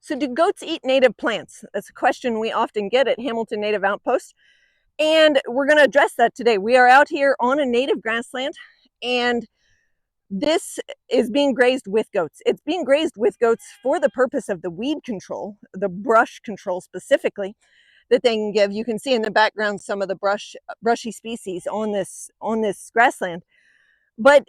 So do goats eat native plants? That's a question we often get at Hamilton Native Outpost. And we're going to address that today. We are out here on a native grassland, and this is being grazed with goats. It's being grazed with goats for the purpose of the weed control, the brush control specifically, that they can give. You can see in the background some of the brushy species on this grassland. But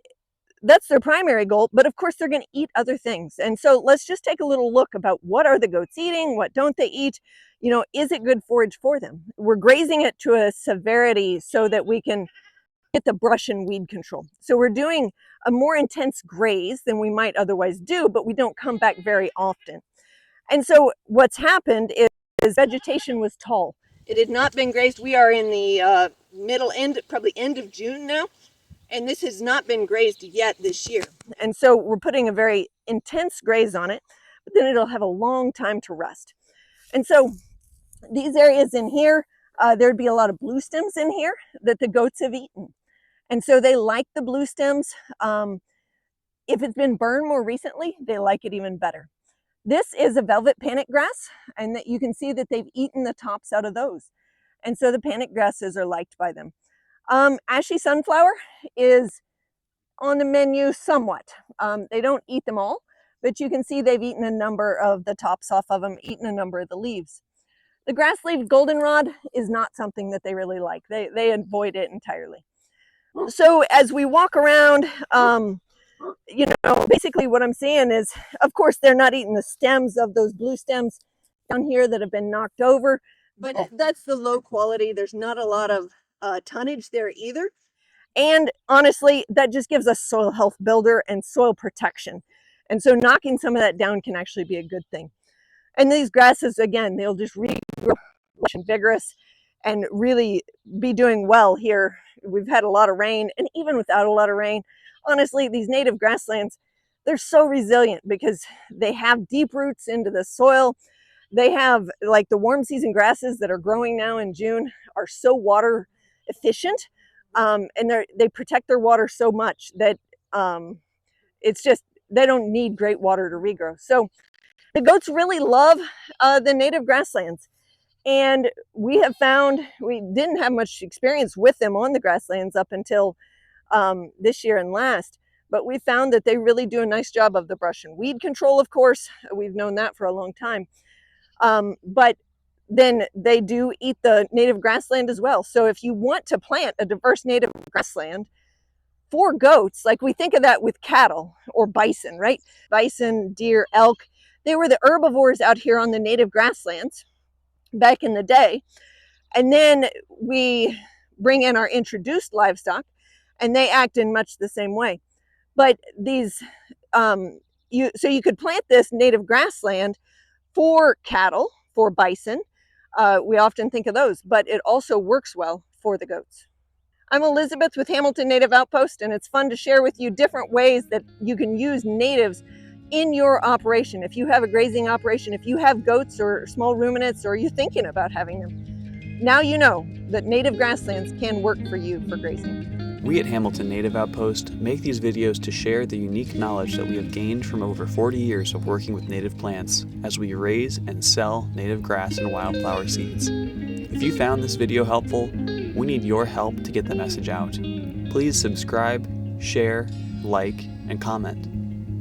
that's their primary goal, but of course they're going to eat other things. And so let's just take a little look about what are the goats eating, what don't they eat, is it good forage for them? We're grazing it to a severity so that we can get the brush and weed control. So we're doing a more intense graze than we might otherwise do, but we don't come back very often. And so what's happened is vegetation was tall. It had not been grazed. We are in the middle end, probably end of June now. And this has not been grazed yet this year. And so we're putting a very intense graze on it, but then it'll have a long time to rest. And so these areas in here, there'd be a lot of bluestems in here that the goats have eaten. And so they like the bluestems. If it's been burned more recently, they like it even better. This is a velvet panic grass, and that you can see that they've eaten the tops out of those. And so the panic grasses are liked by them. Ashy sunflower is on the menu somewhat. They don't eat them all, but you can see they've eaten a number of the tops off of them, eaten a number of the leaves. The grass-leaved goldenrod is not something that they really like. They avoid it entirely. So as we walk around, basically what I'm seeing is, of course, they're not eating the stems of those blue stems down here that have been knocked over, but that's the low quality. There's not a lot of tonnage there either. And honestly, that just gives us soil health builder and soil protection. And so knocking some of that down can actually be a good thing. And these grasses, again, they'll just regrow lush and vigorous and really be doing well here. We've had a lot of rain, and even without a lot of rain, honestly, these native grasslands, they're so resilient because they have deep roots into the soil. They have, like the warm season grasses that are growing now in June, are so water efficient, and they protect their water so much that it's just, they don't need great water to regrow. So the goats really love the native grasslands, and we have found, we didn't have much experience with them on the grasslands up until this year and last, but we found that they really do a nice job of the brush and weed control. Of course, we've known that for a long time, but then they do eat the native grassland as well. So if you want to plant a diverse native grassland for goats, like we think of that with cattle or bison, right? Bison, deer, elk, they were the herbivores out here on the native grasslands back in the day. And then we bring in our introduced livestock, and they act in much the same way. But these, so you could plant this native grassland for cattle, for bison. We often think of those, but it also works well for the goats. I'm Elizabeth with Hamilton Native Outpost, and it's fun to share with you different ways that you can use natives in your operation. If you have a grazing operation, if you have goats or small ruminants, or you're thinking about having them, now you know that native grasslands can work for you for grazing. We at Hamilton Native Outpost make these videos to share the unique knowledge that we have gained from over 40 years of working with native plants as we raise and sell native grass and wildflower seeds. If you found this video helpful, we need your help to get the message out. Please subscribe, share, like, and comment.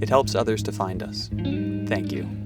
It helps others to find us. Thank you.